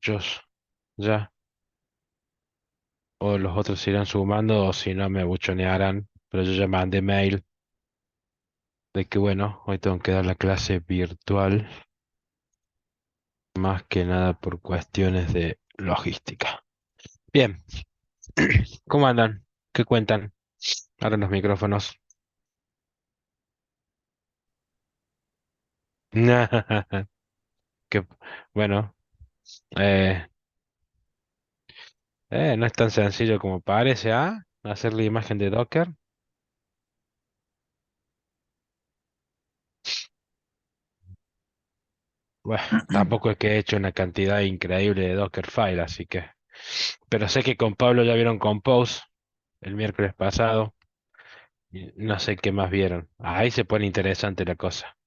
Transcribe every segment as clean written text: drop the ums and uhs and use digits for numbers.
muchos ya, o los otros se irán sumando, o si no me buchonearán, pero yo ya mandé mail de que bueno, hoy tengo que dar la clase virtual, más que nada por cuestiones de logística. Bien, ¿cómo andan? ¿Qué cuentan? Ahora los micrófonos. Que, bueno, eh, no es tan sencillo como parece, ¿ah? Hacer la imagen de Docker. Bueno, tampoco es que he hecho una cantidad increíble de Dockerfile, así que. Pero sé que con Pablo ya vieron Compose el miércoles pasado. Y no sé qué más vieron. Ahí se pone interesante la cosa.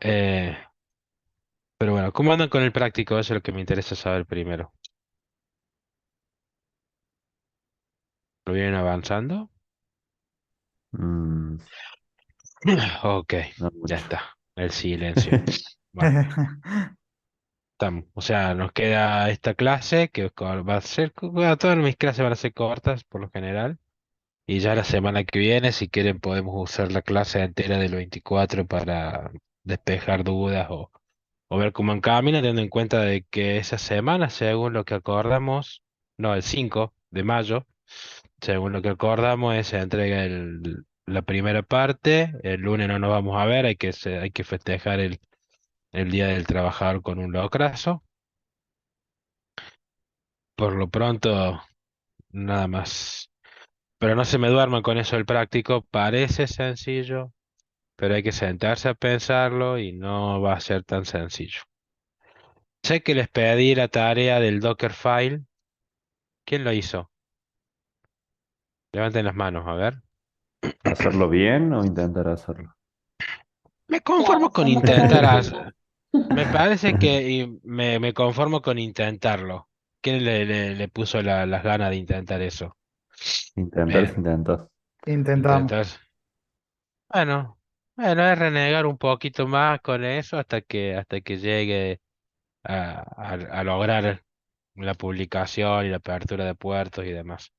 Eh, pero bueno, ¿cómo andan con el práctico? Eso es lo que me interesa saber primero. ¿Lo vienen avanzando? Mm, Ok, no ya mucho. está. El silencio. Bueno, estamos. O sea, nos queda esta clase que va a ser. Bueno, todas mis clases van a ser cortas por lo general. Y ya la semana que viene, si quieren, podemos usar la clase entera del 24 para despejar dudas o ver cómo encamina, teniendo en cuenta de que esa semana, según lo que acordamos, no, el 5 de mayo, según lo que acordamos, se entrega la primera parte. El lunes no nos vamos a ver, hay que festejar el Día del Trabajador con un locrazo. Por lo pronto, nada más. Pero no se me duerman con eso el práctico, parece sencillo, pero hay que sentarse a pensarlo y no va a ser tan sencillo. Sé que les pedí la tarea del Dockerfile. ¿Quién lo hizo? Levanten las manos, a ver. ¿Hacerlo bien o intentar hacerlo? Me Claro, conformo con somos todos intentar. distintos. Me parece que me conformo con intentarlo. ¿Quién le puso las ganas de intentar eso? Intentar es Bien, intentar. Intentamos. intentar. Bueno, bueno, es renegar un poquito más con eso hasta que llegue a lograr la publicación y la apertura de puertos y demás.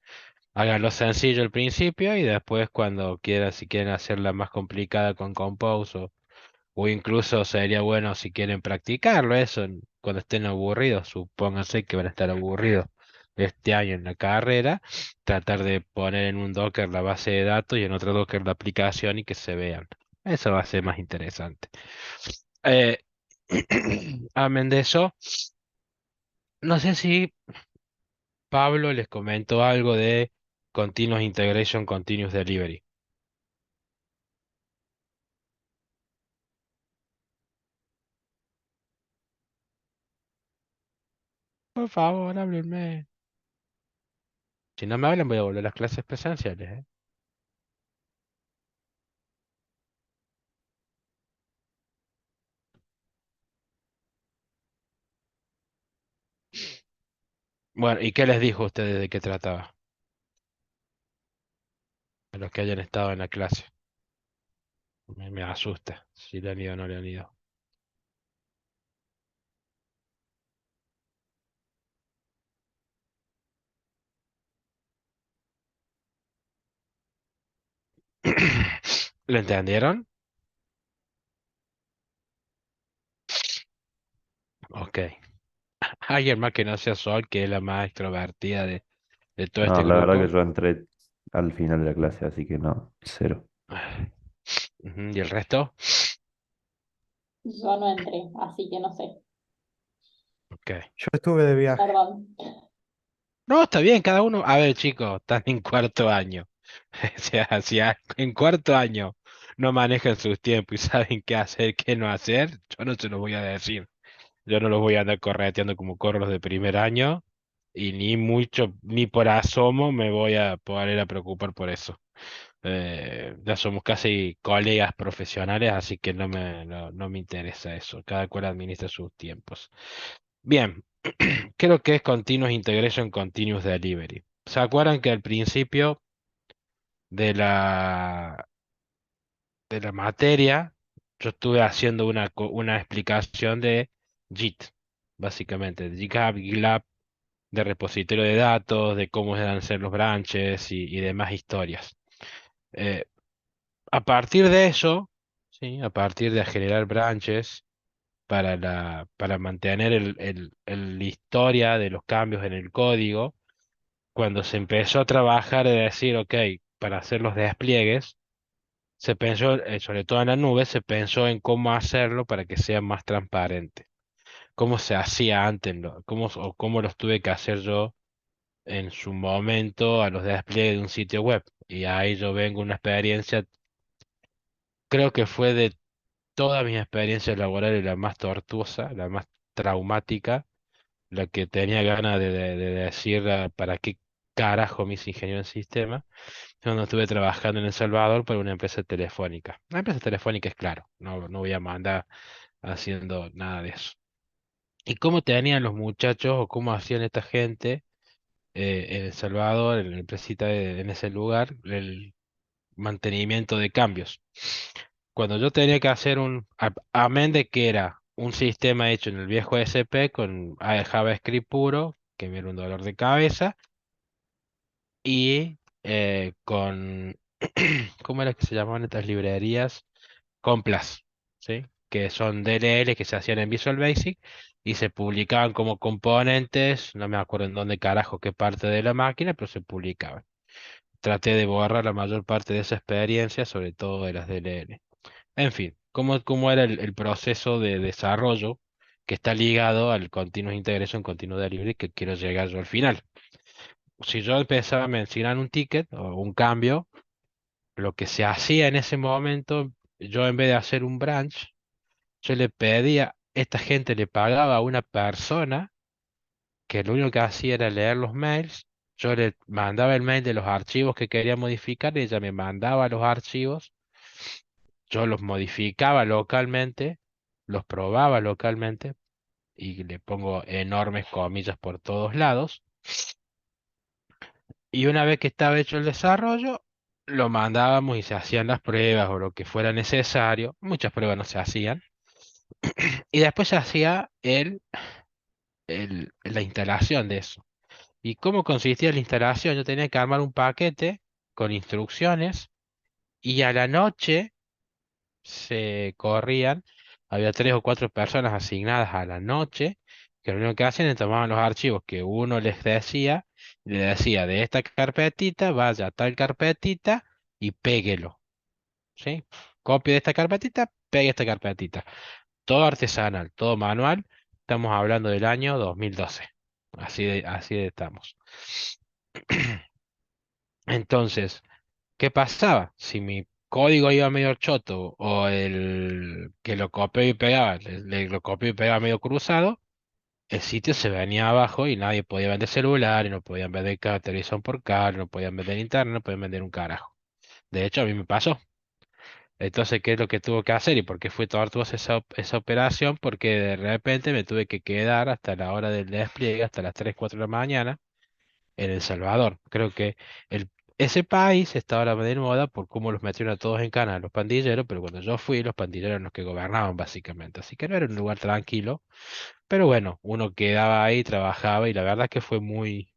Háganlo sencillo al principio y después cuando quieran, si quieren hacerla más complicada con Compose o incluso sería bueno si quieren practicarlo eso cuando estén aburridos, supónganse que van a estar aburridos este año en la carrera, tratar de poner en un Docker la base de datos y en otro Docker la aplicación y que se vean. Eso va a ser más interesante. Eh, amén de eso, no sé si Pablo les comentó algo de Continuous Integration, Continuous Delivery. Por favor, háblenme. Si no me hablan, voy a volver a las clases presenciales, ¿eh? Bueno, ¿y qué les dijo a ustedes de qué trataba? A los que hayan estado en la clase. Me asusta si le han ido o no le han ido. ¿Lo entendieron? Ok. Alguien más que no sea Sol, que es la más extrovertida de todo No, este la verdad que grupo. yo entré al final de la clase, así que no, cero. Ujú, ¿y el resto? Yo no entré, así que no sé. Ok. Yo estuve de viaje. Perdón. No, está bien, cada uno. A ver, chicos, están en cuarto año. O sea, si en cuarto año no manejan sus tiempos y saben qué hacer, qué no hacer, yo no se los voy a decir. Yo no los voy a andar correteando como corro los de primer año y ni mucho, ni por asomo me voy a poder a preocupar por eso. Ya somos casi colegas profesionales, así que no me interesa eso. Cada cual administra sus tiempos. Bien, creo que es Continuous Integration, Continuous Delivery. ¿Se acuerdan que al principio de de la materia yo estuve haciendo una explicación de JIT? básicamente, de GitHub, GitLab, de repositorio de datos, de cómo deben ser los branches y demás historias. Eh, a partir de eso, ¿sí? A partir de generar branches para mantener la historia de los cambios en el código, cuando se empezó a trabajar de decir, ok, para hacer los despliegues, se pensó, sobre todo en la nube, se pensó en cómo hacerlo para que sea más transparente. Cómo se hacía antes, o cómo los tuve que hacer yo en su momento a los despliegues de un sitio web. Y ahí yo vengo una experiencia, creo que fue de todas mis experiencias laborales la más tortuosa, la más traumática, la que tenía ganas de decir para qué carajo me hice ingeniero en sistema, cuando estuve trabajando en El Salvador para una empresa telefónica. La empresa telefónica es claro, no voy a mandar haciendo nada de eso. ¿Y cómo tenían los muchachos o cómo hacían esta gente en El Salvador, en la empresita en ese lugar, el mantenimiento de cambios? Cuando yo tenía que hacer amén de que era un sistema hecho en el viejo SP con JavaScript puro, que me era un dolor de cabeza, y con, ¿cómo era que se llamaban estas librerías? Complas, ¿sí? Que son DLL que se hacían en Visual Basic y se publicaban como componentes, no me acuerdo en dónde carajo, qué parte de la máquina, pero se publicaban. Traté de borrar la mayor parte de esa experiencia, sobre todo de las DLL. En fin, cómo era el proceso de desarrollo que está ligado al Continuous Integration, Continuous Delivery, que quiero llegar yo al final. Si yo empezaba a mencionar un ticket o un cambio, lo que se hacía en ese momento, yo en vez de hacer un branch, yo le pedía, esta gente le pagaba a una persona que lo único que hacía era leer los mails, yo le mandaba el mail de los archivos que quería modificar, ella me mandaba los archivos, yo los modificaba localmente, los probaba localmente y le pongo enormes comillas por todos lados. Y una vez que estaba hecho el desarrollo, lo mandábamos y se hacían las pruebas o lo que fuera necesario. Muchas pruebas no se hacían. Y después se hacía la instalación de eso. ¿Y cómo consistía la instalación? Yo tenía que armar un paquete con instrucciones y a la noche se corrían, había 3 o 4 personas asignadas a la noche, que lo único que hacían es tomaban los archivos que uno les decía, y le decía de esta carpetita, vaya a tal carpetita y péguelo, ¿sí? Copie de esta carpetita, pegue esta carpetita. Todo artesanal, todo manual. Estamos hablando del año 2012. Así de estamos. Entonces, ¿qué pasaba? Si mi código iba medio choto o el que lo copió y pegaba, lo copió y pegaba medio cruzado, el sitio se venía abajo y nadie podía vender celular, y no podían vender televisión por cable, no podían vender internet, no podían vender un carajo. De hecho, a mí me pasó. Entonces, ¿qué es lo que tuvo que hacer y por qué fue tortuosa esa operación? Porque de repente me tuve que quedar hasta la hora del despliegue, hasta las 3 4 de la mañana, en El Salvador. Creo que el, ese país está ahora de moda por cómo los metieron a todos en cana, los pandilleros, pero cuando yo fui, los pandilleros eran los que gobernaban básicamente. Así que no era un lugar tranquilo, pero bueno, uno quedaba ahí, trabajaba y la verdad que fue muy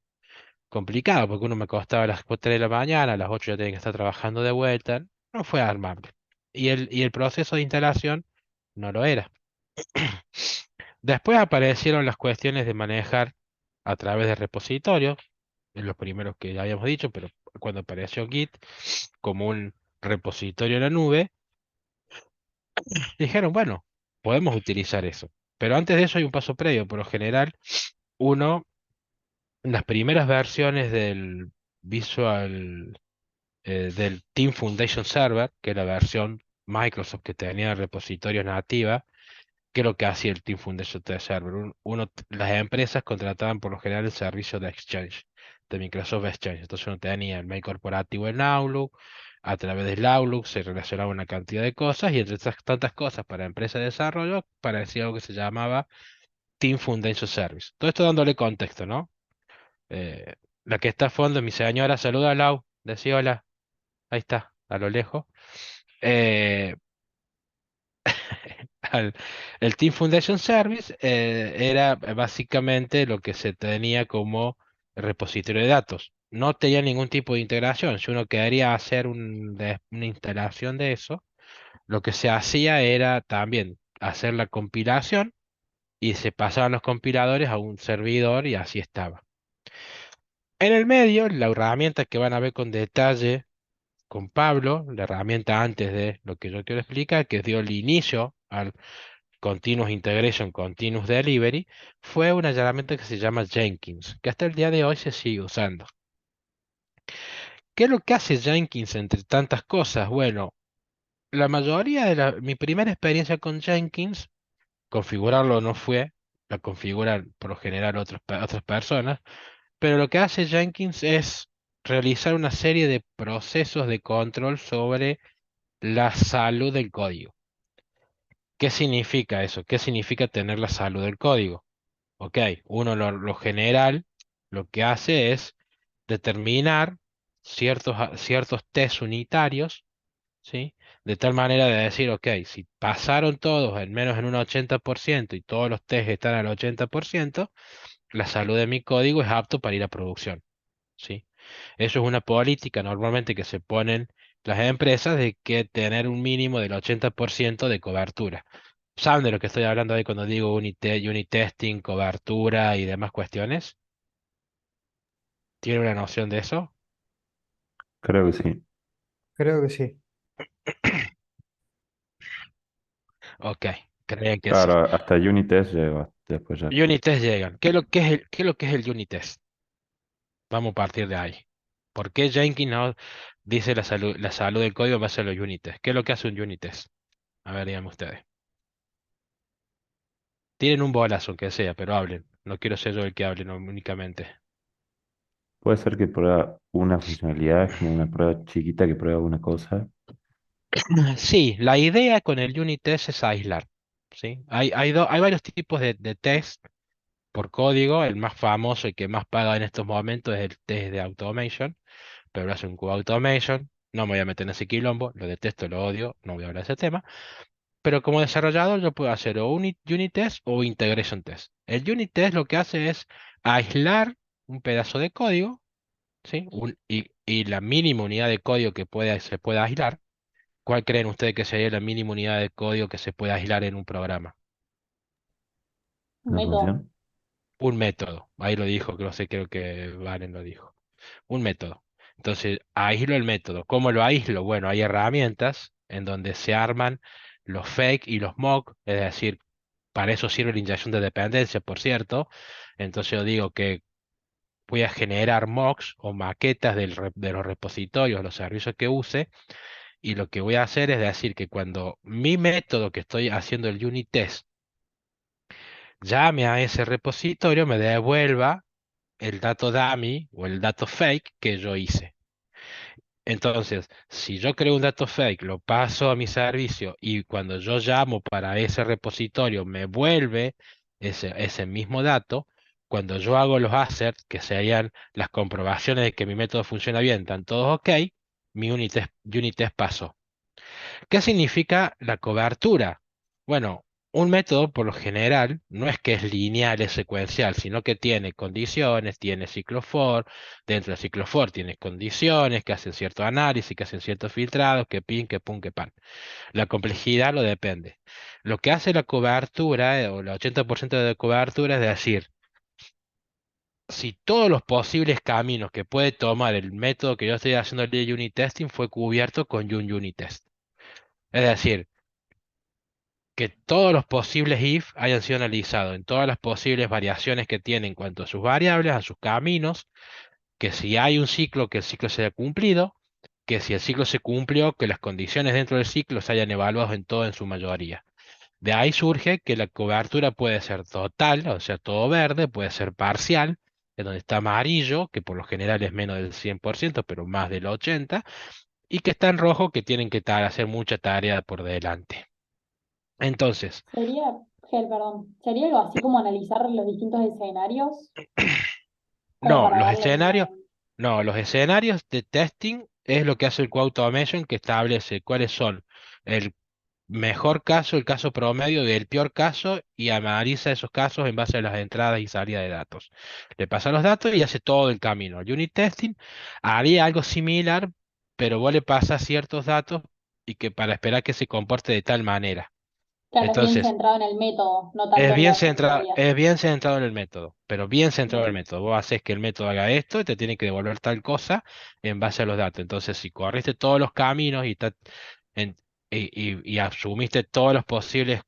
complicado porque uno me acostaba a las 4 de la mañana, a las 8 ya tenía que estar trabajando de vuelta. No fue armable. Y el proceso de instalación no lo era. Después aparecieron las cuestiones de manejar a través de repositorios, en los primeros que ya habíamos dicho, pero cuando apareció Git como un repositorio en la nube, dijeron, bueno, podemos utilizar eso. Pero antes de eso hay un paso previo. Por lo general, uno, las primeras versiones del Visual, del Team Foundation Server, que es la versión Microsoft que tenía repositorios nativa, ¿qué es lo que hacía el Team Foundation Server? Las empresas contrataban por lo general el servicio de Exchange, de Microsoft Exchange. Entonces uno tenía el mail corporativo en Outlook, a través del Outlook se relacionaba una cantidad de cosas y entre esas tantas cosas para empresas de desarrollo parecía algo que se llamaba Team Foundation Service. Todo esto dándole contexto, ¿no? Eh, la que está a fondo, mi señora, saluda a Lau, decía hola, ahí está, a lo lejos. Eh, al- el Team Foundation Service era básicamente lo que se tenía como repositorio de datos. No tenía ningún tipo de integración. Si uno quería hacer una instalación de eso, lo que se hacía era también hacer la compilación y se pasaban los compiladores a un servidor y así estaba. En el medio, la herramienta que van a ver con detalle con Pablo, la herramienta antes de lo que yo quiero explicar, que dio el inicio al Continuous Integration, Continuous Delivery, fue una herramienta que se llama Jenkins, que hasta el día de hoy se sigue usando. ¿Qué es lo que hace Jenkins entre tantas cosas? Bueno, la mayoría mi primera experiencia con Jenkins, configurarlo no fue, la configuran por lo general otras personas, pero lo que hace Jenkins es realizar una serie de procesos de control sobre la salud del código. ¿Qué significa eso? ¿Qué significa tener la salud del código? Ok, uno lo general lo que hace es determinar ciertos test unitarios, ¿sí? De tal manera de decir, ok, si pasaron todos al menos en un 80% y todos los tests están al 80%, la salud de mi código es apto para ir a producción, ¿sí? Eso es una política normalmente que se ponen las empresas de que tener un mínimo del 80% de cobertura. ¿Saben de lo que estoy hablando ahí cuando digo unit testing, cobertura y demás cuestiones? ¿Tiene una noción de eso? Creo que sí. Creo que sí. Ok, creen que sí. Claro, hasta Unitest llega, después ya. Unit test llegan. ¿Qué es lo que es el unit test? Vamos a partir de ahí. ¿Por qué Jenkins no dice la salud del código en base a los unit test? ¿Qué es lo que hace un unit test? A ver, díganme ustedes. Tienen un bolazo, aunque sea, pero hablen. No quiero ser yo el que hable, no, únicamente. Puede ser que prueba una funcionalidad, es como una prueba chiquita que prueba una cosa. Sí, la idea con el unit test es aislar. ¿Sí? Hay varios tipos de test por código. El más famoso y que más paga en estos momentos es el test de automation, pero lo hace un Q-Automation. No me voy a meter en ese quilombo, lo detesto, lo odio, no voy a hablar de ese tema. Pero como desarrollador yo puedo hacer o unit test o integration test. El unit test lo que hace es aislar un pedazo de código, ¿sí? Y la mínima unidad de código que se pueda aislar. ¿Cuál creen ustedes que sería la mínima unidad de código que se puede aislar en un programa? Un Una método. función. Un método. Ahí lo dijo, creo que Valen lo dijo. Un método. Entonces, aíslo el método. ¿Cómo lo aíslo? Bueno, hay herramientas en donde se arman los fake y los mock, es decir, para eso sirve la inyección de dependencia, por cierto. Entonces yo digo que voy a generar mocks o maquetas de los repositorios, los servicios que use, y lo que voy a hacer es decir que cuando mi método que estoy haciendo el unit test llame a ese repositorio, me devuelva el dato dummy o el dato fake que yo hice. Entonces, si yo creo un dato fake, lo paso a mi servicio y cuando yo llamo para ese repositorio me vuelve ese mismo dato, cuando yo hago los assets, que serían las comprobaciones de que mi método funciona bien, están todos ok, mi unit test pasó. ¿Qué significa la cobertura? Bueno, un método por lo general no es que es lineal, es secuencial, sino que tiene condiciones, tiene ciclo for, dentro del ciclo for tiene condiciones que hacen cierto análisis, que hacen ciertos filtrados, que pin, que pum, que pan. La complejidad lo depende. Lo que hace la cobertura, o el 80% de cobertura, es decir, si todos los posibles caminos que puede tomar el método que yo estoy haciendo el de unit testing fue cubierto con un unit test. Es decir, que todos los posibles if hayan sido analizados en todas las posibles variaciones que tiene en cuanto a sus variables, a sus caminos, que si hay un ciclo, que el ciclo se haya cumplido, que si el ciclo se cumplió, que las condiciones dentro del ciclo se hayan evaluado en todo en su mayoría. De ahí surge que la cobertura puede ser total, o sea, todo verde, puede ser parcial, en donde está amarillo, que por lo general es menos del 100%, pero más del 80%, y que está en rojo, que tienen que hacer mucha tarea por delante. Entonces, Sería, perdón, sería algo así como analizar los distintos escenarios, como No, para los darle una... escenarios, no, los escenarios de testing es lo que hace el Q-Automation que establece cuáles son el mejor caso, el caso promedio del peor caso y analiza esos casos en base a las entradas y salidas de datos. Le pasa los datos y hace todo el camino. El unit testing haría algo similar, pero vos le pasas ciertos datos y que para esperar que se comporte de tal manera. Claro, es bien Entonces, centrado en el método, no tanto en las funcionalidades. es bien centrado en el método, pero bien centrado en el Bien, método. Vos haces que el método haga esto y te tiene que devolver tal cosa en base a los datos. Entonces, si corriste todos los caminos en- y asumiste todas las posibles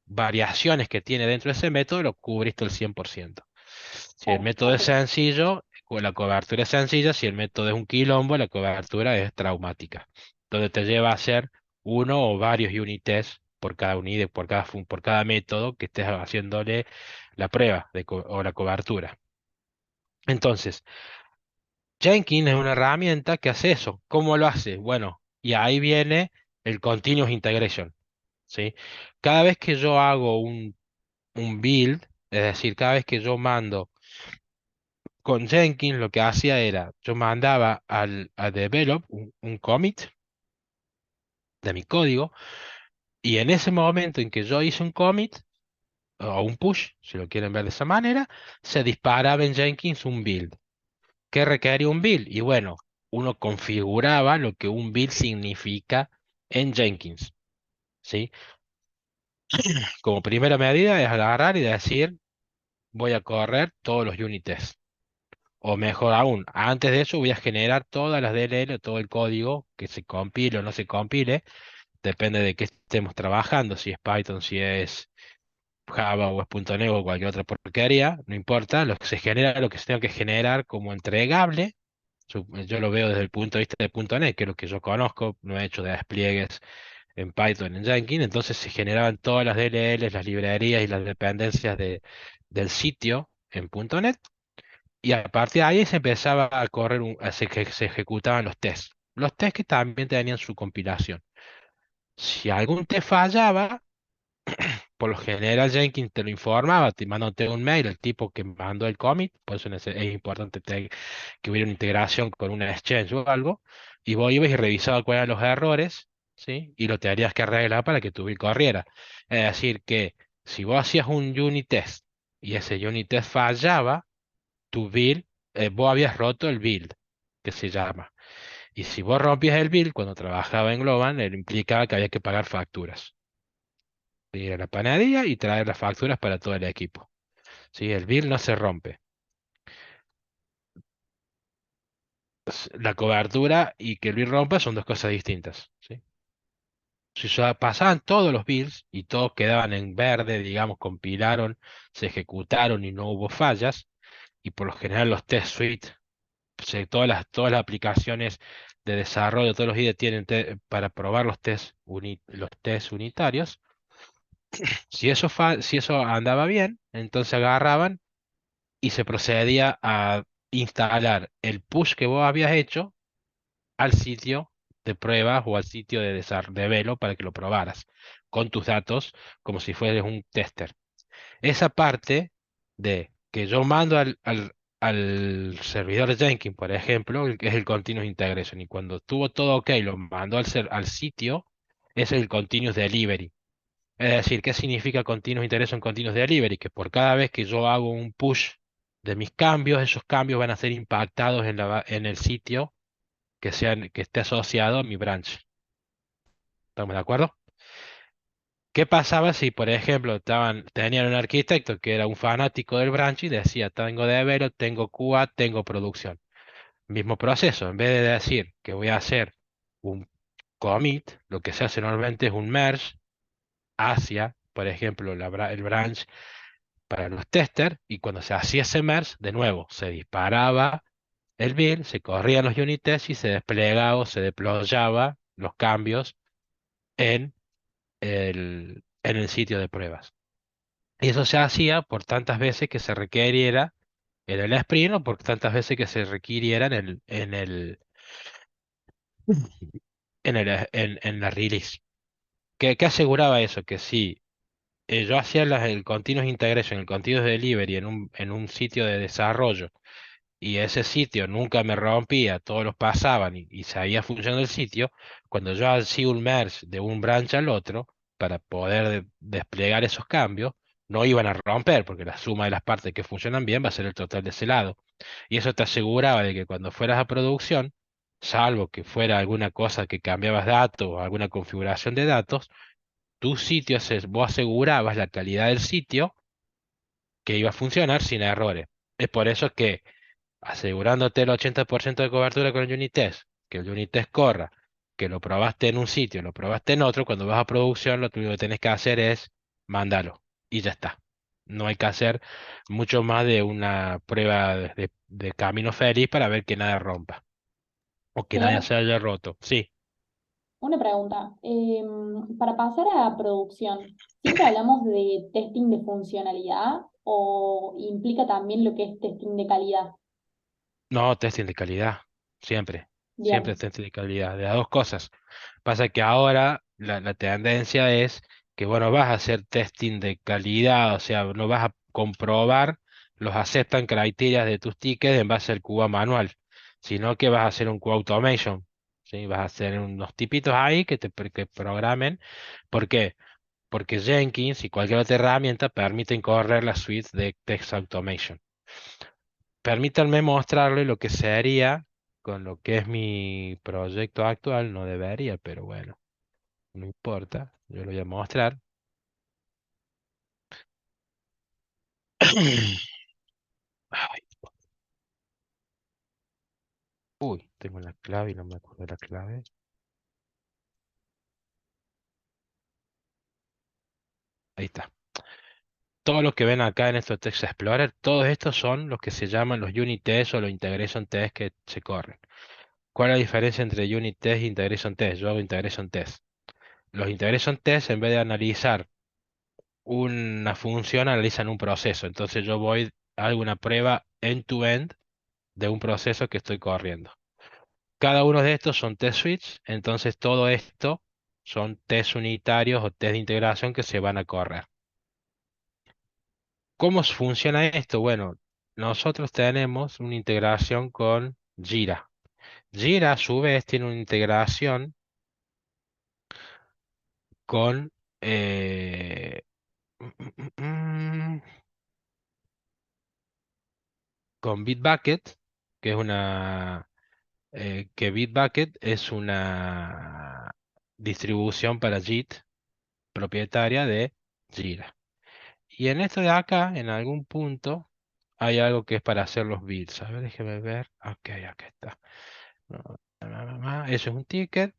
variaciones que tiene dentro de ese método, lo cubriste el 100%. Si el claro, método es perfecto. sencillo, o la cobertura es sencilla; si el método es un quilombo, la cobertura es traumática. Donde te lleva a hacer uno o varios unit tests por cada unidad, por cada método que estés haciéndole la prueba o la cobertura. Entonces, Jenkins es una herramienta que hace eso. ¿Cómo lo hace? Bueno, y ahí viene el continuous integration, ¿sí? Cada vez que yo hago un build, es decir, cada vez que yo mando con Jenkins, lo que hacía era, yo mandaba a develop un commit de mi código, y en ese momento en que yo hice un commit o un push, si lo quieren ver de esa manera, se disparaba en Jenkins un build. ¿Qué requería un build? Y bueno, uno configuraba lo que un build significa en Jenkins, ¿sí? Como primera medida es agarrar y decir, voy a correr todos los unit tests. O mejor aún, antes de eso voy a generar todas las DLL, todo el código que se compile o no se compile, depende de qué estemos trabajando, si es Python, si es Java o es .NET o cualquier otra porquería, no importa, lo que se genera, lo que se tenga que generar como entregable. Yo lo veo desde el punto de vista de .NET, que es lo que yo conozco, no he hecho de despliegues en Python, en Jenkins. Entonces se generaban todas las DLLs, las librerías y las dependencias del sitio en .NET, y a partir de ahí se empezaba a correr, se ejecutaban los tests. Los tests que también tenían su compilación. Si algún test fallaba, por lo general Jenkins te lo informaba, te mandándote un mail, el tipo que mandó el commit. Por eso es importante que hubiera una integración con una exchange o algo, y vos ibas y revisabas cuáles eran los errores, ¿sí? Y lo tenías que arreglar para que tu build corriera. Es decir, que si vos hacías un unit test y ese unit test fallaba, tu build, vos habías roto el build, que se llama. Y si vos rompías el build cuando trabajaba en Globant, implicaba que había que pagar facturas. Ir a la panadería y traer las facturas para todo el equipo. ¿Sí? El build no se rompe. La cobertura y que el build rompa son dos cosas distintas. ¿Sí? Si pasaban todos los builds y todos quedaban en verde, digamos, compilaron, se ejecutaron y no hubo fallas, y por lo general los test suite, todas las aplicaciones de desarrollo, todos los IDE tienen para probar los test unitarios. Si eso andaba bien, entonces agarraban y se procedía a instalar el push que vos habías hecho al sitio de pruebas o al sitio de Velo para que lo probaras con tus datos como si fueras un tester. Esa parte de que yo mando al servidor Jenkins, por ejemplo, que es el Continuous Integration, y cuando estuvo todo ok, lo mando al sitio, es el Continuous Delivery. Es decir, ¿qué significa Continuous Integration, Continuous Delivery? Que por cada vez que yo hago un push de mis cambios, esos cambios van a ser impactados en el sitio que esté asociado a mi branch. ¿Estamos de acuerdo? ¿Qué pasaba si, por ejemplo, tenían un arquitecto que era un fanático del branch y decía, tengo develop, tengo QA, tengo producción? Mismo proceso, en vez de decir que voy a hacer un commit, lo que se hace normalmente es un merge hacia, por ejemplo, el branch para los testers, y cuando se hacía ese merge, de nuevo, se disparaba el build, se corrían los unit tests y se desplegaba o se deployaba los cambios en en el sitio de pruebas. Y eso se hacía por tantas veces que se requiriera en el sprint, o por tantas veces que se requiriera en la release. ¿Qué aseguraba eso? Que si yo hacía el continuous integration, el continuous delivery en un sitio de desarrollo, y ese sitio nunca me rompía, todos los pasaban y seguía funcionando el sitio, cuando yo hacía un merge de un branch al otro, para poder desplegar esos cambios, no iban a romper, porque la suma de las partes que funcionan bien va a ser el total de ese lado. Y eso te aseguraba de que cuando fueras a producción, salvo que fuera alguna cosa que cambiabas datos o alguna configuración de datos, tu sitio, vos asegurabas la calidad del sitio que iba a funcionar sin errores. Es por eso que asegurándote el 80% de cobertura con el unit test, que el unit test corra, que lo probaste en un sitio, lo probaste en otro, cuando vas a producción lo único que tenés que hacer es mandarlo y ya está. No hay que hacer mucho más de una prueba de camino feliz para ver que nada rompa o que nada Pero se haya roto. Sí. una pregunta, para pasar a producción, ¿siempre hablamos de testing de funcionalidad o implica también lo que es testing de calidad? No, testing de calidad, siempre, siempre Bien, testing de calidad, de las dos cosas. Pasa que ahora la tendencia es que, bueno, vas a hacer testing de calidad, o sea, no vas a comprobar los aceptan criterias de tus tickets en base al QA manual, sino que vas a hacer un QA automation, ¿sí? Vas a hacer unos tipitos ahí que programen. ¿Por qué? Porque Jenkins y cualquier otra herramienta permiten correr la suite de Test Automation. Permítanme mostrarle lo que se haría con lo que es mi proyecto actual. No debería, pero bueno, no importa. Yo lo voy a mostrar. Ay, uy, tengo la clave y no me acuerdo de la clave. Ahí está. Todos los que ven acá en estos Text Explorer, todos estos son los que se llaman los unit tests o los integration tests que se corren. ¿Cuál es la diferencia entre unit test e integration test? Yo hago integration test. Los integration tests, en vez de analizar una función, analizan un proceso. Entonces yo voy a alguna prueba end-to-end de un proceso que estoy corriendo. Cada uno de estos son test suites, entonces todo esto son test unitarios o test de integración que se van a correr. ¿Cómo funciona esto? Bueno, nosotros tenemos una integración con Jira. Jira a su vez tiene una integración con, con Bitbucket, que es que Bitbucket es una distribución para JIT propietaria de Jira. Y en esto de acá, en algún punto, hay algo que es para hacer los builds. A ver, déjeme ver. Ok, aquí está. Eso es un ticket.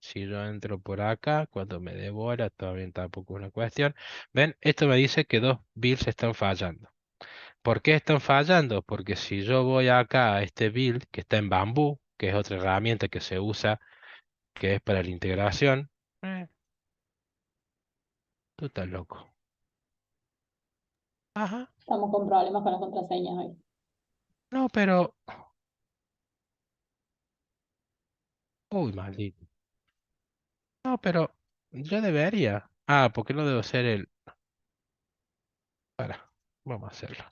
Si yo entro por acá, cuando me devora, también tampoco es una cuestión. Ven, esto me dice que dos builds están fallando. ¿Por qué están fallando? Porque si yo voy acá a este build que está en Bamboo, que es otra herramienta que se usa, que es para la integración, tú estás loco. Ajá. estamos con problemas con las contraseñas hoy. No, pero... Uy, maldito. No, pero yo debería. Ah, porque no debo ser el... Para, vamos a hacerlo.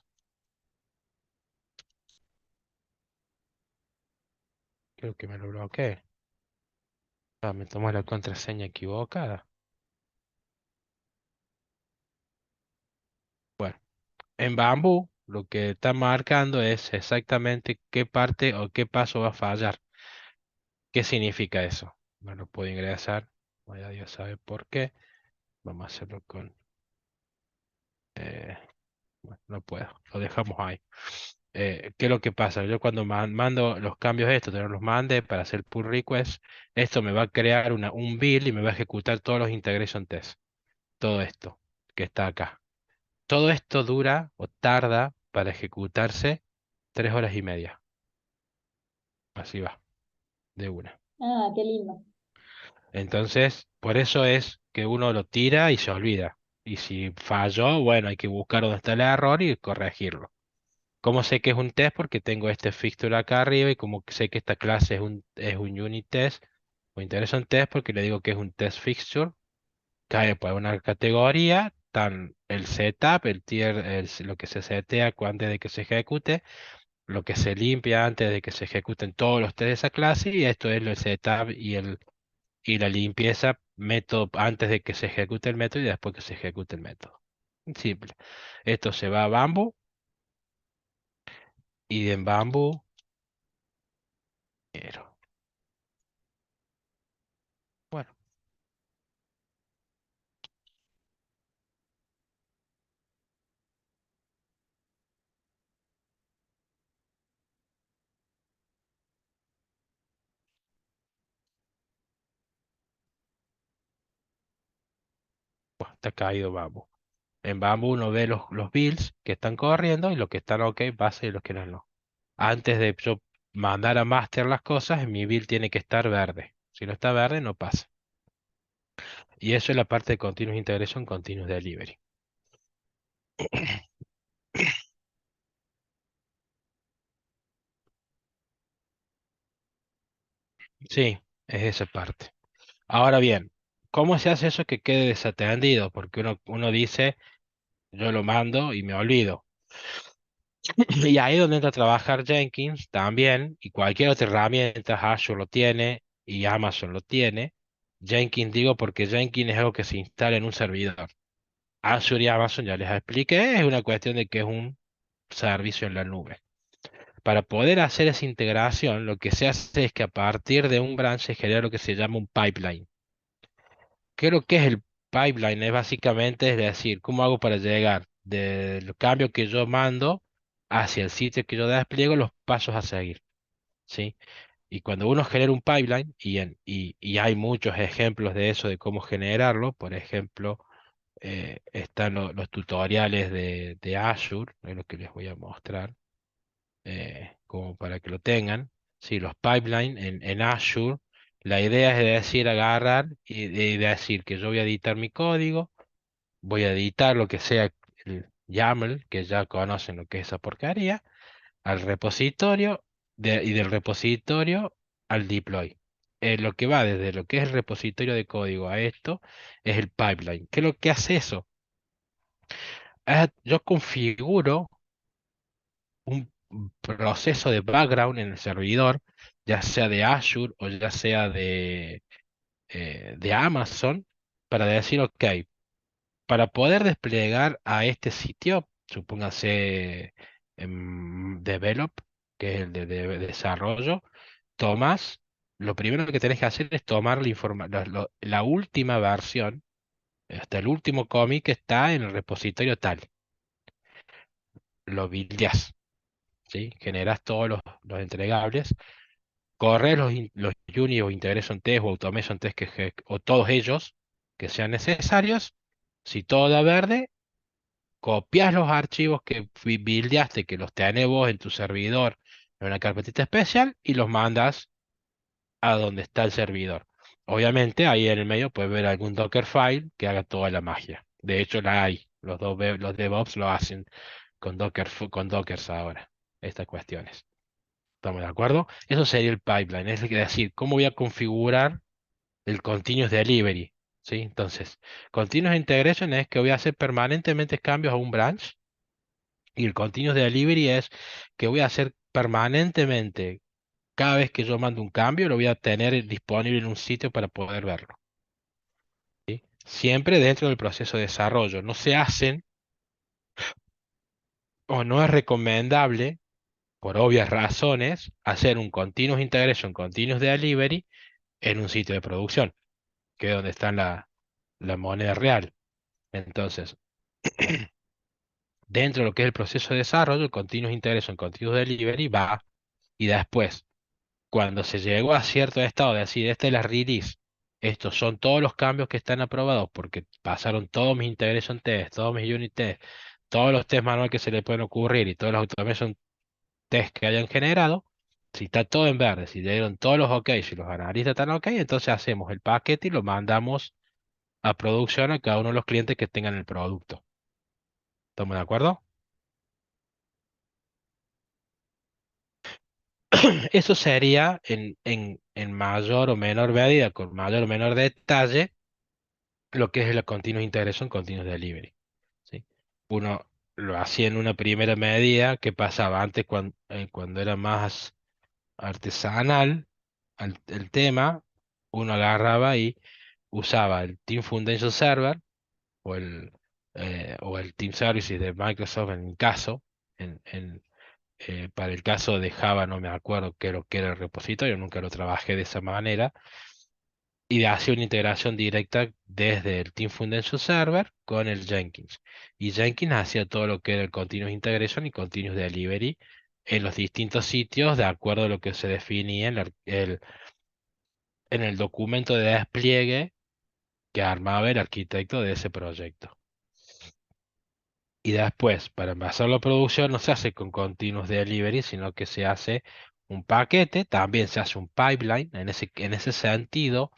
Creo que me lo bloqueé. Ah, me tomó la contraseña equivocada. Bueno, en Bamboo lo que está marcando es exactamente qué parte o qué paso va a fallar. ¿Qué significa eso? No lo puedo ingresar. Ya Dios sabe por qué. Vamos a hacerlo con... eh, bueno, no puedo. Lo dejamos ahí. ¿Qué es lo que pasa? Yo cuando mando los cambios estos, te los mande para hacer pull request, esto me va a crear un build y me va a ejecutar todos los integration tests. Todo esto que está acá. Todo esto dura o tarda para ejecutarse 3 horas y media. Así va, de una. Ah, qué lindo. Entonces, por eso es que uno lo tira y se olvida. Y si falló, bueno, hay que buscar dónde está el error y corregirlo. ¿Cómo sé que es un test? Porque tengo este fixture acá arriba y como sé que esta clase es un unit test o integration test porque le digo que es un test fixture, cae por una categoría, tan el setup, el tier, lo que se setea antes de que se ejecute, lo que se limpia antes de que se ejecuten todos los tests de esa clase y esto es el setup y y la limpieza meto antes de que se ejecute el método y después que se ejecute el método. Simple. Esto se va a Bamboo y en Bamboo quiero. Bueno, está caído Bamboo. En Bamboo uno ve los builds que están corriendo y los que están ok pasa y los que no. Antes de yo mandar a master las cosas, mi build tiene que estar verde. Si no está verde, no pasa. Y eso es la parte de Continuous Integration, Continuous Delivery. Sí, es esa parte. Ahora bien, ¿cómo se hace eso que quede desatendido? Porque uno dice, yo lo mando y me olvido. Y ahí es donde entra a trabajar Jenkins también, y cualquier otra herramienta, Azure lo tiene y Amazon lo tiene. Jenkins digo porque Jenkins es algo que se instala en un servidor. Azure y Amazon ya les expliqué, es una cuestión de que es un servicio en la nube. Para poder hacer esa integración, lo que se hace es que a partir de un branch se genera lo que se llama un pipeline. ¿Qué es lo que es el pipeline? Es básicamente, es decir, ¿cómo hago para llegar del cambio que yo mando hacia el sitio que yo despliego, los pasos a seguir? ¿Sí? Y cuando uno genera un pipeline, y hay muchos ejemplos de eso, de cómo generarlo, por ejemplo, están los tutoriales de Azure, es lo que les voy a mostrar, como para que lo tengan. Sí, los pipelines en Azure, la idea es decir, agarrar y decir que yo voy a editar mi código, voy a editar lo que sea el YAML, que ya conocen lo que es esa porquería, al repositorio y del repositorio al deploy. Lo que va desde lo que es el repositorio de código a esto es el pipeline. ¿Qué es lo que hace eso? Yo configuro un proceso de background en el servidor, ya sea de Azure o ya sea de Amazon, para decir, ok, para poder desplegar a este sitio, supóngase Develop, que es el de desarrollo, tomas, lo primero que tenés que hacer es tomar la última versión, hasta el último commit que está en el repositorio tal. Lo buildeás, ¿sí? Generas todos los entregables, corres los unit o integration test o automation test o todos ellos que sean necesarios. Si todo da verde, copias los archivos que buildeaste, que los tenés vos en tu servidor en una carpetita especial y los mandas a donde está el servidor. Obviamente ahí en el medio puedes ver algún Dockerfile que haga toda la magia. De hecho la hay. Los DevOps lo hacen con Dockers ahora, estas cuestiones. ¿Estamos de acuerdo? Eso sería el pipeline, es decir, cómo voy a configurar el continuous delivery. ¿Sí? Entonces, continuous integration es que voy a hacer permanentemente cambios a un branch y el continuous delivery es que voy a hacer permanentemente, cada vez que yo mando un cambio, lo voy a tener disponible en un sitio para poder verlo. ¿Sí? Siempre dentro del proceso de desarrollo. No se hacen o no es recomendable, por obvias razones, hacer un continuous integration, continuous delivery en un sitio de producción, que es donde está la moneda real. Entonces, dentro de lo que es el proceso de desarrollo, el continuous integration, continuous delivery va, y después, cuando se llegó a cierto estado de decir, esta es la release, estos son todos los cambios que están aprobados porque pasaron todos mis integration tests, todos mis unit tests, todos los test manuales que se le pueden ocurrir y todos los automation tests que hayan generado, si está todo en verde, si dieron todos los OK, si los analistas están OK, entonces hacemos el paquete y lo mandamos a producción a cada uno de los clientes que tengan el producto. ¿Estamos de acuerdo? Eso sería en mayor o menor medida, con mayor o menor detalle, lo que es la Continuous Integration, Continuous Delivery. ¿Sí? Uno lo hacía en una primera medida que pasaba antes cuando era más artesanal el tema. uno agarraba y usaba el Team Foundation Server o el Team Services de Microsoft en mi caso, para el caso de Java no me acuerdo qué lo que era el repositorio, nunca lo trabajé de esa manera, y hacía una integración directa desde el Team Foundation Server con el Jenkins. Y Jenkins hacía todo lo que era el Continuous Integration y Continuous Delivery en los distintos sitios de acuerdo a lo que se definía en el documento de despliegue que armaba el arquitecto de ese proyecto. Y después, para envasarlo a producción, no se hace con Continuous Delivery, sino que se hace un paquete, también se hace un pipeline. En ese sentido,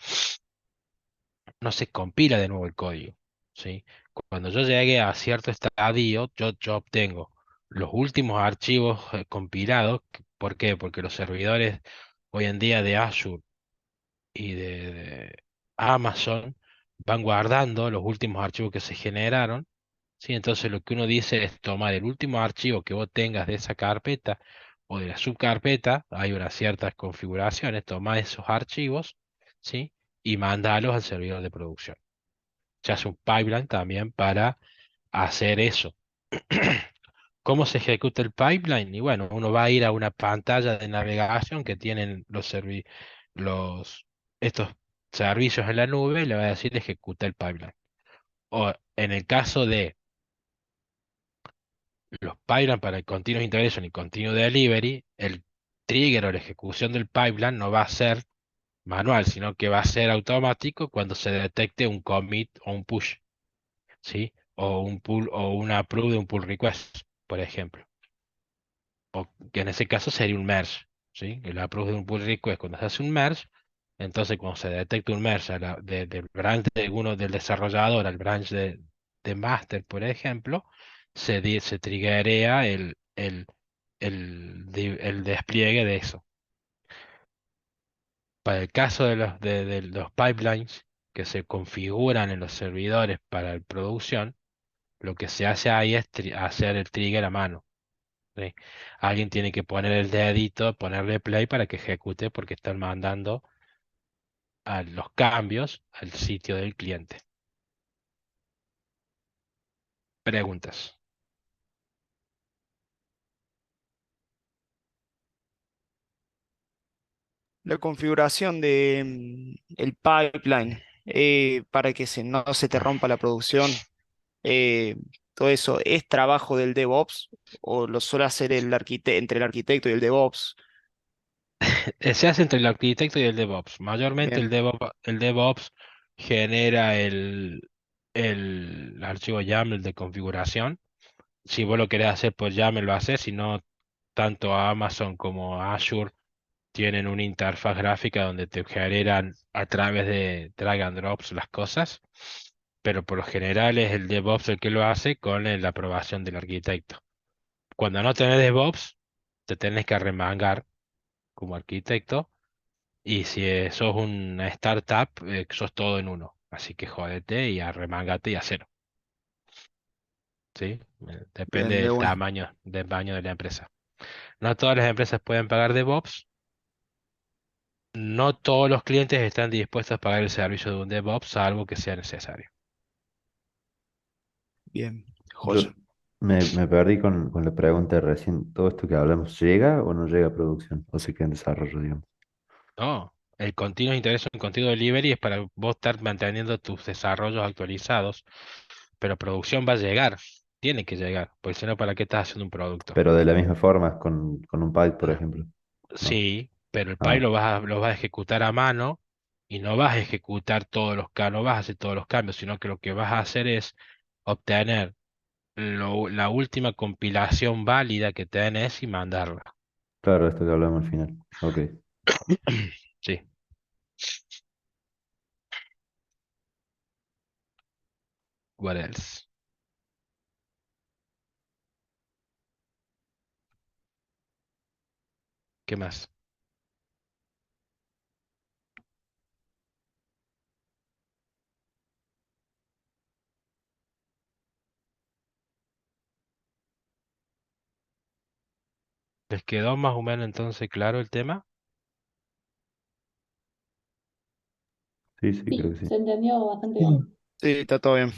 no se compila de nuevo el código, ¿sí? Cuando yo llegue a cierto estadio, yo obtengo los últimos archivos compilados. ¿Por qué? Porque los servidores hoy en día de Azure y de Amazon van guardando los últimos archivos que se generaron. Sí, entonces lo que uno dice es tomar el último archivo que vos tengas de esa carpeta o de la subcarpeta, hay unas ciertas configuraciones, toma esos archivos, ¿sí? Y mandalos al servidor de producción. Se hace un pipeline también para hacer eso. ¿Cómo se ejecuta el pipeline? Y bueno, uno va a ir a una pantalla de navegación que tienen los, estos servicios en la nube y le va a decir ejecuta el pipeline. O en el caso de los pipelines para el Continuous Integration y Continuous Delivery, el trigger o la ejecución del pipeline no va a ser manual, sino que va a ser automático cuando se detecte un commit o un push, ¿sí? O un pull o una approve de un pull request, por ejemplo. O que en ese caso sería un merge, ¿sí? El approve de un pull request cuando se hace un merge, entonces cuando se detecta un merge del branch de uno del desarrollador al branch de master, por ejemplo, se triggerea el despliegue de eso. Para el caso de los pipelines que se configuran en los servidores para la producción, lo que se hace ahí es hacer el trigger a mano. ¿Sí? Alguien tiene que poner el dedito, ponerle play para que ejecute porque están mandando a los cambios al sitio del cliente. Preguntas. La configuración de el pipeline para que no se te rompa la producción, eh, todo eso, ¿es trabajo del DevOps o lo suele hacer entre el arquitecto y el DevOps? Se hace entre el arquitecto y el DevOps. Mayormente Bien, el DevOps genera el archivo YAML de configuración. Si vos lo querés hacer por YAML lo haces, si no, tanto Amazon como Azure tienen una interfaz gráfica donde te generan a través de drag and drops las cosas, pero por lo general es el DevOps el que lo hace con la aprobación del arquitecto. Cuando no tenés DevOps, te tenés que arremangar como arquitecto y si sos una startup, sos todo en uno. Así que jódete y arremángate y hacelo. ¿Sí? Depende bien, de una. del tamaño de la empresa. No todas las empresas pueden pagar DevOps. No todos los clientes están dispuestos a pagar el servicio de un DevOps, salvo que sea necesario. Bien, Yo joya. me perdí con la pregunta de recién. ¿Todo esto que hablamos llega o no llega a producción? ¿O se queda en desarrollo, digamos? No, el continuous integration, el continuous delivery es para vos estar manteniendo tus desarrollos actualizados, pero producción va a llegar, tiene que llegar, porque si no, ¿para qué estás haciendo un producto? Pero de la misma forma, con un pipe, por No. ejemplo. ¿No? Sí, pero el pipe Ah, lo vas a ejecutar a mano y no vas a ejecutar todos los cambios, no vas a hacer todos los cambios, sino que lo que vas a hacer es obtener la última compilación válida que tenés y mandarla. claro, esto que hablamos al final. Ok. Sí, what else? ¿Qué más? ¿Les quedó más o menos entonces claro el tema? Sí, creo que Sí, sí. se entendió bastante Sí, bien. Sí, está todo bien.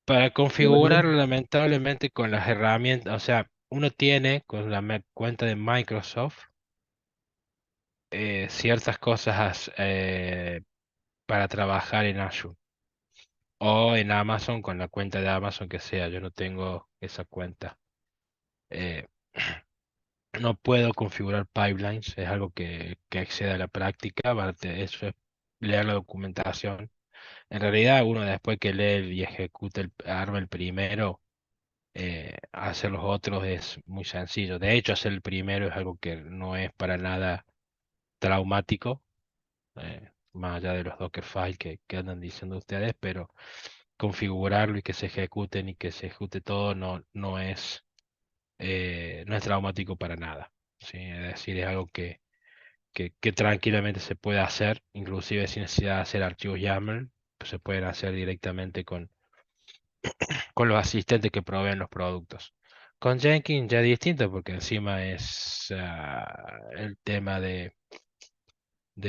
Para súper configurarlo, bien. lamentablemente, con las herramientas, o sea, uno tiene con la cuenta de Microsoft ciertas cosas para trabajar en Azure o en Amazon con la cuenta de Amazon que sea. Yo no tengo esa cuenta. Eh, no puedo configurar pipelines, es algo que excede a la práctica. Eso es leer la documentación. En realidad, uno después que lee y ejecuta arma el primero, hacer los otros es muy sencillo. De hecho, hacer el primero es algo que no es para nada traumático, más allá de los Dockerfile que andan diciendo ustedes, pero configurarlo y que se ejecuten y que se ejecute todo no es traumático para nada. ¿Sí? Es decir, es algo que tranquilamente se puede hacer, inclusive sin necesidad de hacer archivos YAML, pues se pueden hacer directamente con los asistentes que proveen los productos. Con Jenkins ya es distinto porque encima es el tema de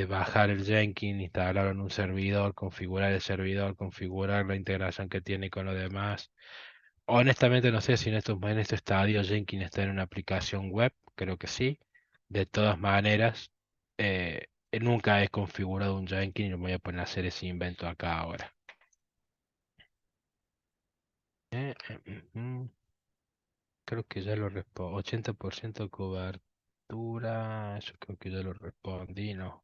bajar el Jenkins, instalarlo en un servidor, configurar el servidor, configurar la integración que tiene con lo demás. Honestamente no sé si en este estadio Jenkins está en una aplicación web, creo que sí. De todas maneras, nunca he configurado un Jenkins y no me voy a poner a hacer ese invento acá ahora. Eh, eh, Creo que ya lo respondí. 80% de cobertura, eso creo que ya lo respondí, ¿no?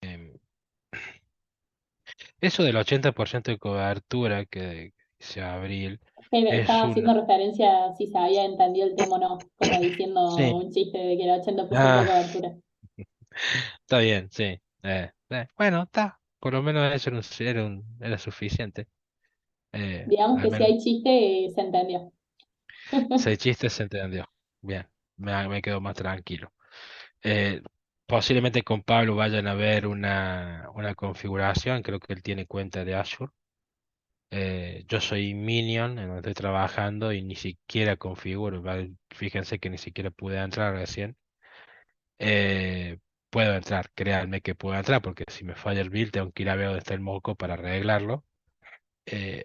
Em, Eso del 80% de cobertura que dice Abril es Estaba un... haciendo referencia a si se había entendido el tema o no, como diciendo Sí. un chiste de que era 80% de Ah, cobertura. está bien, sí. Bueno, está. Por lo menos eso era suficiente. Digamos Al que si menos hay chiste, se entendió. 6 chistes se entendió. Bien, me quedo más tranquilo. Eh, Posiblemente con Pablo vayan a ver una configuración, creo que él tiene cuenta de Azure. Yo soy Minion, en donde estoy trabajando y ni siquiera configuro. Fíjense que ni siquiera pude entrar recién. Eh, Puedo entrar, créanme que puedo entrar, porque si me falla el build tengo que ir a ver dónde está el moco para arreglarlo. Eh,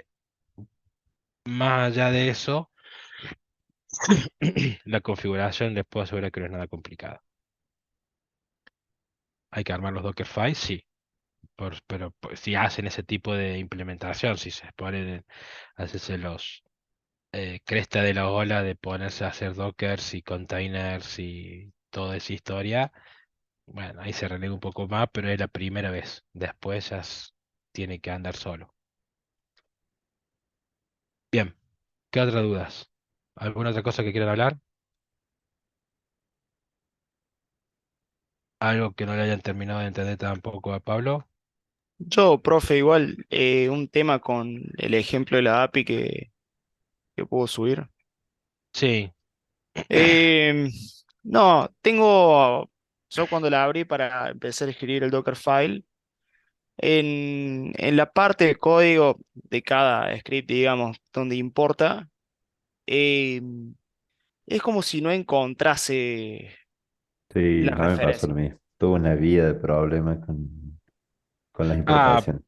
Más allá de eso, la configuración les puedo asegurar que no es nada complicada. Hay que armar los Dockerfiles, sí, pero pues, si hacen ese tipo de implementación, si se ponen a hacerse los cresta de la ola de ponerse a hacer Dockers y containers y toda esa historia, bueno, ahí se relega un poco más, pero es la primera vez. Después tiene que andar solo. Bien, ¿qué otras dudas? ¿Alguna otra cosa que quieran hablar? ¿Algo que no le hayan terminado de entender tampoco a Pablo? Yo, profe, igual un tema con el ejemplo de la API que puedo subir. Sí. Em, no, yo cuando la abrí para empezar a escribir el Dockerfile, en la parte de código de cada script, digamos, donde importa, em, es como si no encontrase Sí, la a mí me pasó referencia. lo mismo. Tuve una vida de problemas con las Ah, importaciones.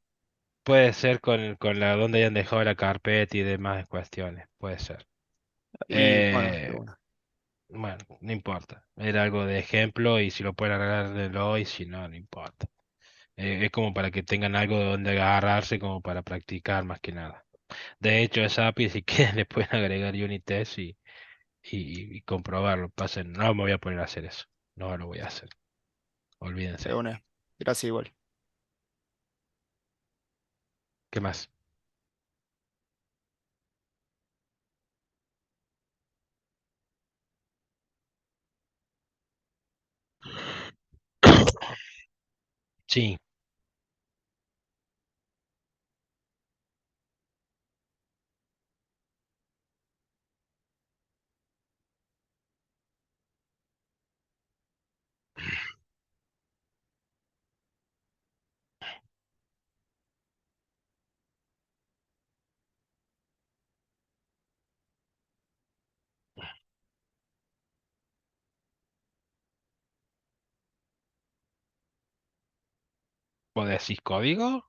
puede ser con la donde hayan dejado la carpeta y demás cuestiones. Puede ser. Y bueno, de Eh, una. bueno, no importa. Era algo de ejemplo y si lo pueden arreglar hoy, si no, no importa. Es como para que tengan algo de donde agarrarse, como para practicar más que nada. De hecho, esa API, si quieren, le pueden agregar unit test y comprobarlo. Pasen, no me voy a poner a hacer eso. No lo voy a hacer. De Olvídense. una. Gracias igual. ¿Qué más? Sí. ¿Vos decís código?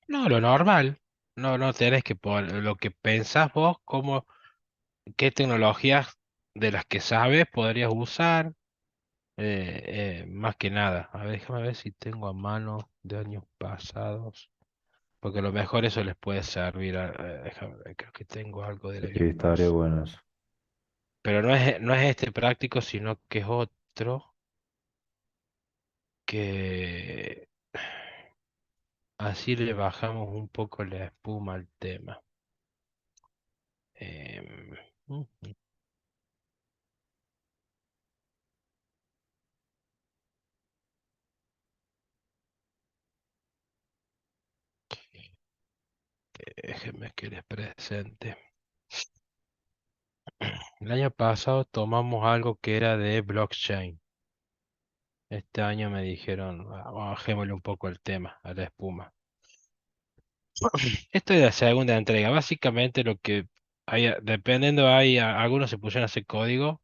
No, lo normal. No, no tenés que poner lo que pensás vos, como qué tecnologías de las que sabes podrías usar, más que nada. A ver, déjame ver si tengo a mano de años pasados, porque a lo mejor eso les puede servir. Déjame ver, creo que tengo algo del Sí, año estaría pasado. bueno eso. Pero no es este práctico, sino que es otro que así le bajamos un poco la espuma al tema. Em, mm, Déjenme que les presente. El año pasado tomamos algo que era de blockchain. Este año me dijeron, bajémosle un poco el tema a la espuma. Esto es la segunda entrega. Básicamente lo que hay, dependiendo, algunos se pusieron a hacer código.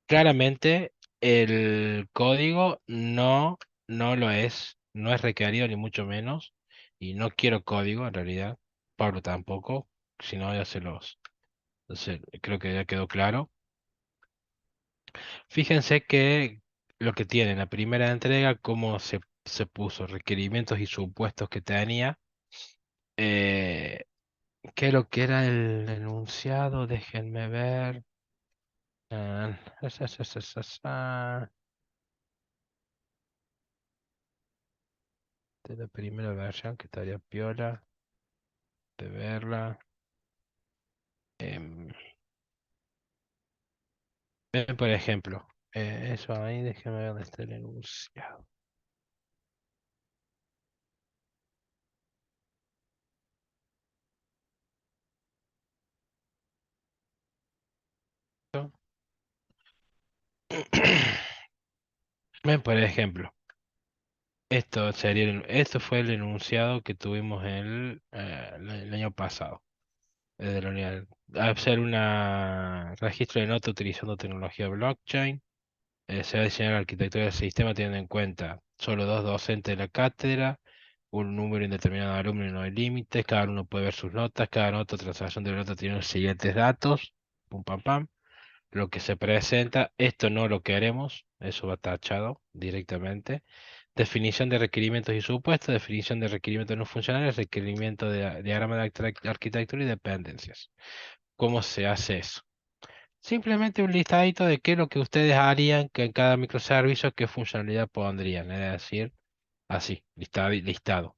Claramente el código no lo es, no es requerido ni mucho menos. Y no quiero código en realidad. Pablo tampoco, si no ya se los. Entonces, creo que ya quedó claro. Fíjense que lo que tiene en la primera entrega, cómo se puso, requerimientos y supuestos que tenía. Eh, ¿Qué es lo que era el enunciado? Déjenme ver. Ah, de la primera versión que estaría piola de verla. Em, Ven, por ejemplo, eso ahí, déjenme ver dónde está el enunciado. Ven, por ejemplo. Esto fue el enunciado que tuvimos el año pasado, de la unidad. Hacer un registro de nota utilizando tecnología blockchain. Se va a diseñar la arquitectura del sistema teniendo en cuenta solo dos docentes de la cátedra, un número indeterminado de alumnos y no hay límites. Cada uno puede ver sus notas. Cada nota o transacción de la nota tiene los siguientes datos. Pum, pam, pam. Lo que se presenta, esto no lo queremos, eso va tachado directamente. Definición de requerimientos y supuestos, definición de requerimientos no funcionales, requerimiento de diagrama de arquitectura y dependencias. ¿Cómo se hace eso? Simplemente un listadito de qué es lo que ustedes harían que en cada microservicio, qué funcionalidad pondrían, es decir, así, listado.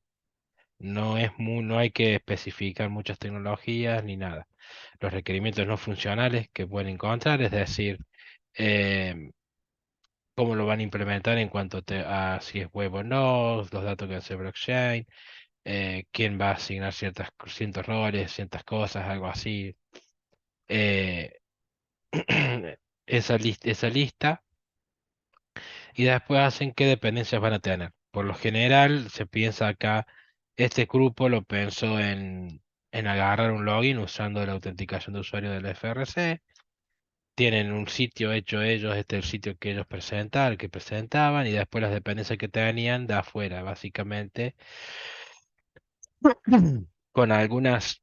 No hay que especificar muchas tecnologías ni nada. Los requerimientos no funcionales que pueden encontrar, es decir, em, cómo lo van a implementar en cuanto a si es web o no, los datos que hace blockchain, quién va a asignar ciertos roles, ciertas cosas, algo así. eh, esa lista y después hacen qué dependencias van a tener. Por lo general, se piensa acá, este grupo lo pensó en agarrar un login usando la autenticación de usuario del FRC. Tienen un sitio hecho ellos, este es el sitio que ellos presentaban, que presentaban, y después las dependencias que tenían de afuera, básicamente, con algunas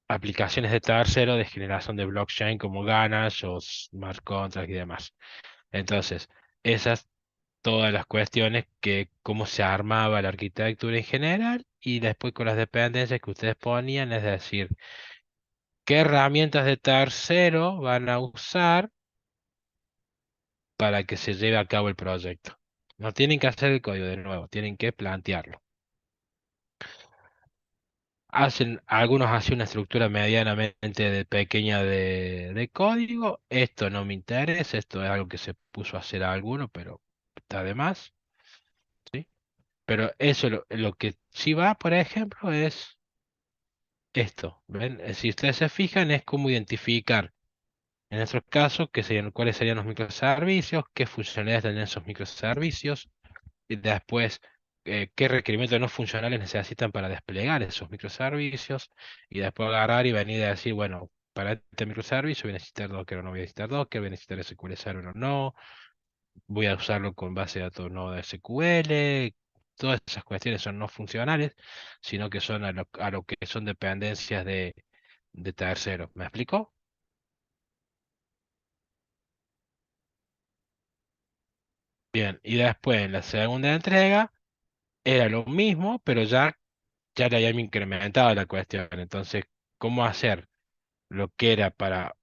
aplicaciones de tercero de generación de blockchain como Ganache o Smart Contracts y demás. Entonces, esas todas las cuestiones que cómo se armaba la arquitectura en general y después con las dependencias que ustedes ponían, es decir, qué herramientas de tercero van a usar para que se lleve a cabo el proyecto. No tienen que hacer el código de nuevo, tienen que plantearlo. Algunos hacen una estructura medianamente pequeña de código. Esto no me interesa, esto es algo que se puso a hacer a alguno, pero está de más, ¿sí? Pero eso lo que sí va, por ejemplo, es esto. ¿Ven? Si ustedes se fijan, es cómo identificar, en nuestro caso, cuáles serían los microservicios, qué funcionalidades tienen esos microservicios, y después qué requerimientos no funcionales necesitan para desplegar esos microservicios, y después agarrar y venir a decir, bueno, para este microservicio voy a necesitar Docker o no voy a necesitar Docker, voy a necesitar SQL Server o no, voy a usarlo con base de datos no de SQL. Todas esas cuestiones son no funcionales, sino que son a lo que son dependencias de terceros. ¿Me explico? Bien, y después en la segunda entrega era lo mismo, pero ya le habían incrementado la cuestión. Entonces, ¿cómo hacer lo que era para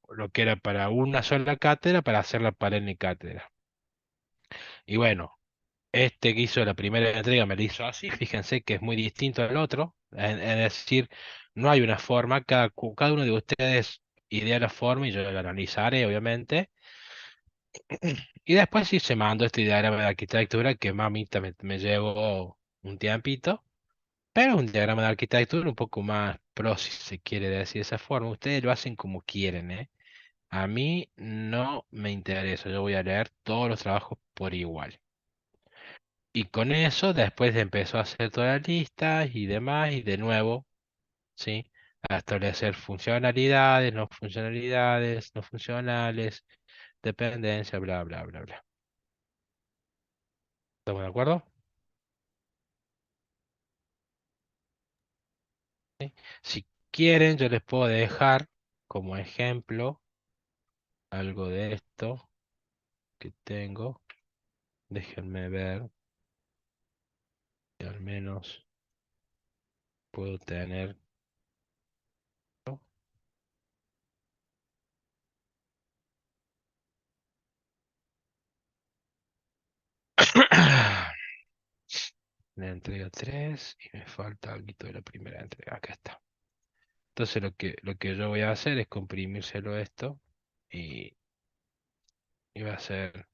una sola cátedra para hacerla para N cátedra? Y bueno, este que hizo la primera entrega me lo hizo así. Fíjense que es muy distinto al otro. Es decir, no hay una forma, cada uno de ustedes idea la forma y yo la analizaré, obviamente. Y después sí se mandó este diagrama de arquitectura que mamita me llevó un tiempito. Pero un diagrama de arquitectura un poco más pro, si se quiere decir de esa forma. Ustedes lo hacen como quieren, ¿eh? A mí no me interesa. Yo voy a leer todos los trabajos por igual. Y con eso después empezó a hacer todas las listas y demás. Y de nuevo, ¿sí? A establecer funcionalidades, no funcionales, dependencia, bla, bla, bla, bla. ¿Estamos de acuerdo? Si quieren, yo les puedo dejar como ejemplo algo de esto que tengo. Déjenme ver si al menos puedo tener. La entrega 3 y me falta algo de la primera entrega. Acá está. Entonces lo que yo voy a hacer es comprimírselo esto y, y va a ser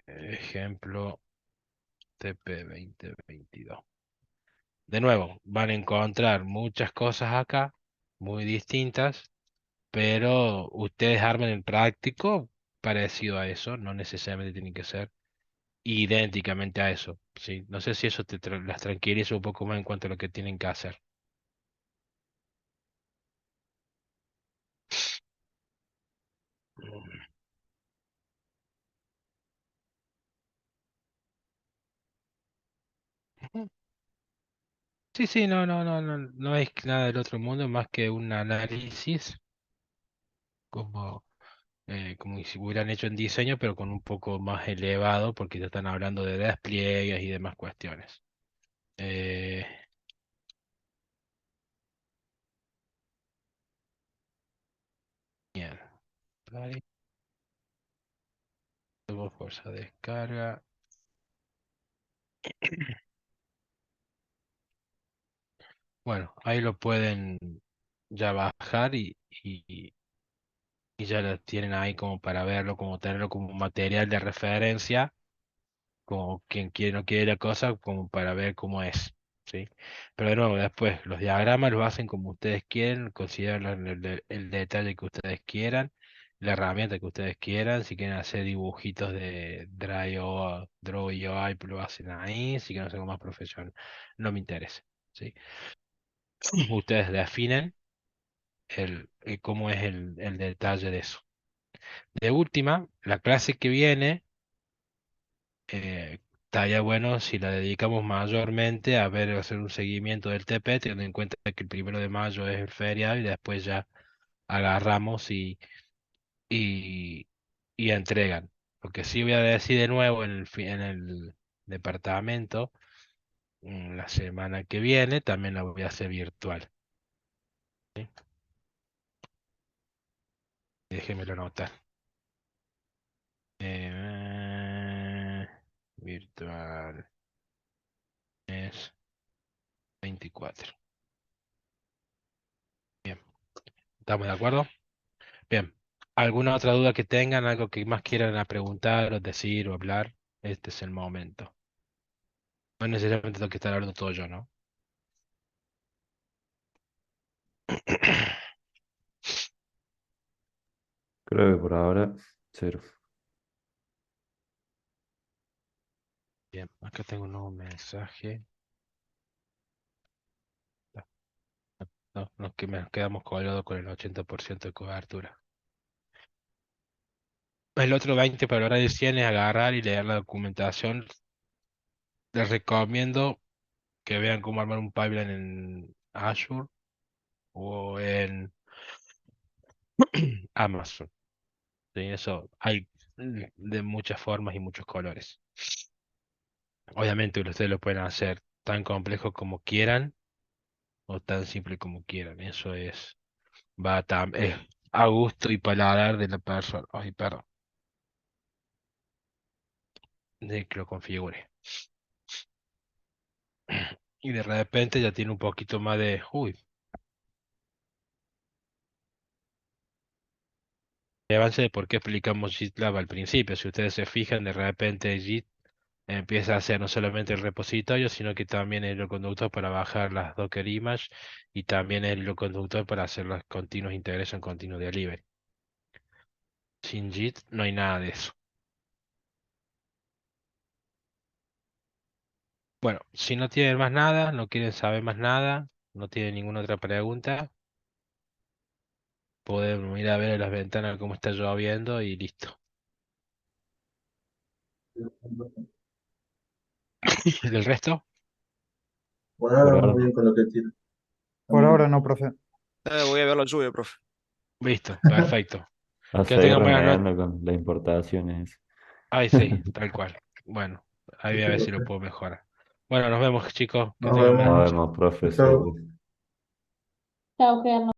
ejemplo TP 2022. De nuevo, van a encontrar muchas cosas acá, muy distintas, pero ustedes armen el práctico parecido a eso, no necesariamente tienen que ser idénticamente a eso, ¿sí? No sé si eso las tranquiliza un poco más en cuanto a lo que tienen que hacer. Ujú. Sí, sí, no es nada del otro mundo más que un análisis como, como si hubieran hecho en diseño, pero con un poco más elevado, porque ya están hablando de despliegues y demás cuestiones. Eh, bien, ahí tuvo fuerza de descarga. Bueno, ahí lo pueden ya bajar y ya lo tienen ahí como para verlo, como tenerlo como material de referencia, como quien quiere no quiere la cosa, como para ver cómo es, ¿sí? Pero de nuevo, después los diagramas los hacen como ustedes quieren, consideran el detalle que ustedes quieran, la herramienta que ustedes quieran, si quieren hacer dibujitos de Draw UI, pues lo hacen ahí, si quieren hacer algo más profesional, no me interesa, ¿sí? Ustedes definen cómo es el detalle de eso. De última, la clase que viene, estaría bueno si la dedicamos mayormente a ver, hacer un seguimiento del TP, teniendo en cuenta que el 1 de mayo es el feriado y después ya agarramos y, y entregan. Lo que sí voy a decir de nuevo en el departamento, la semana que viene también la voy a hacer virtual. ¿Sí? Déjenmelo anotar. Eh, virtual es 24. Bien, ¿estamos de acuerdo? Bien. ¿Alguna otra duda que tengan, algo que más quieran preguntar o decir o hablar? Este es el momento. No necesariamente tengo que estar hablando todo yo, ¿no? Creo que por ahora, cero. Bien, acá tengo un nuevo mensaje. No, nos quedamos colgados con el 80% de cobertura. El otro 20 para lograr el 100 es agarrar y leer la documentación. Les recomiendo que vean cómo armar un pipeline en Azure o en Amazon. Sí, eso hay de muchas formas y muchos colores. Obviamente ustedes lo pueden hacer tan complejo como quieran o tan simple como quieran. Eso es a gusto y paladar de la persona. Ay, perdón, de que lo configure. Y de repente ya tiene un poquito más de, de avance de por qué explicamos GitLab al principio. Si ustedes se fijan, de repente Git empieza a ser no solamente el repositorio, sino que también el hilo conductor para bajar las Docker image y también el hilo conductor para hacer las continuous integration, continuous delivery. Sin Git no hay nada de eso. Bueno, si no tienen más nada, no quieren saber más nada, no tienen ninguna otra pregunta, podemos ir a ver a las ventanas cómo está lloviendo y listo. ¿Del resto? Por ahora Por vamos ahora, bien con lo que tiene. Por ahora no, profe. Voy a ver la lluvia, profe. Listo, perfecto. a Que seguir tengan buenas noches. renegando con las importaciones. Ay, sí, tal cual. Bueno, ahí voy a Listo, ver si lo profe. puedo mejorar. Bueno, nos vemos, chicos. Que Nos tengan buenas Nos vemos. noches. vemos, profe. Chao. Saludos. Chao, Ger.